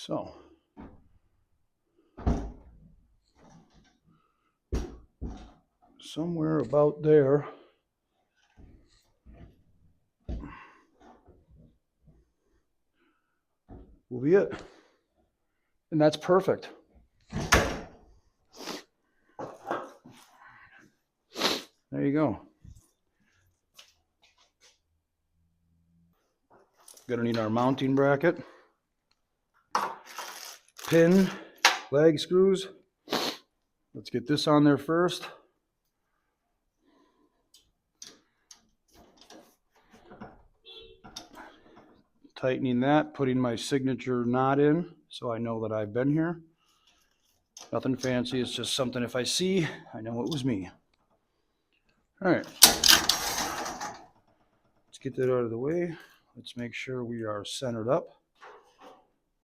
So somewhere about there will be it. And that's perfect. There you go. Gonna need our mounting bracket, pin, lag screws. Let's get this on there first. Tightening that, putting my signature knot in so I know that I've been here. Nothing fancy, it's just something if I see, I know it was me. All right, let's get that out of the way. Let's make sure we are centered up.